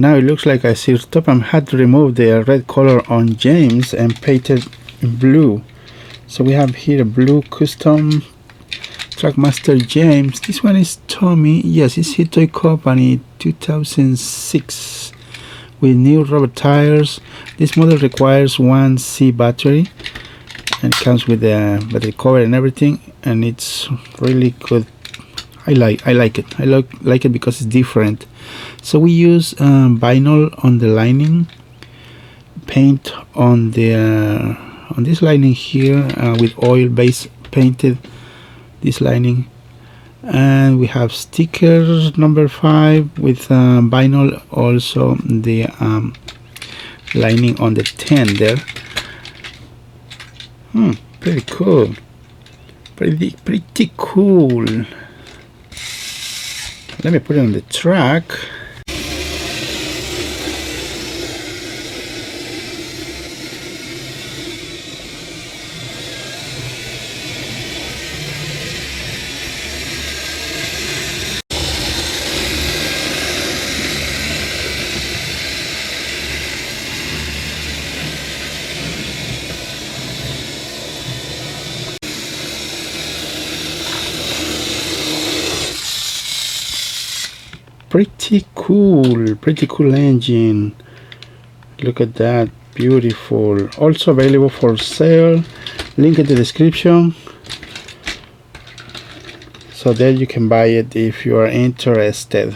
Now it looks like I see top. I had to remove the red color on James and paint it in blue. So we have here a blue custom Trackmaster James. This one is Tommy. Yes, it's here Toy Company 2006 with new rubber tires. This model requires 1C battery and it comes with the battery cover and everything, and it's really good. I like it. I like it because it's different. So we use vinyl on the lining, paint on the on this lining here with oil base painted this lining, and we have stickers number 5 with vinyl, also the lining on the tender. Pretty cool, pretty cool. Let me put it on the track. Pretty cool engine. Look at that, beautiful. Also available for sale, link in the description, so that you can buy it if you are interested.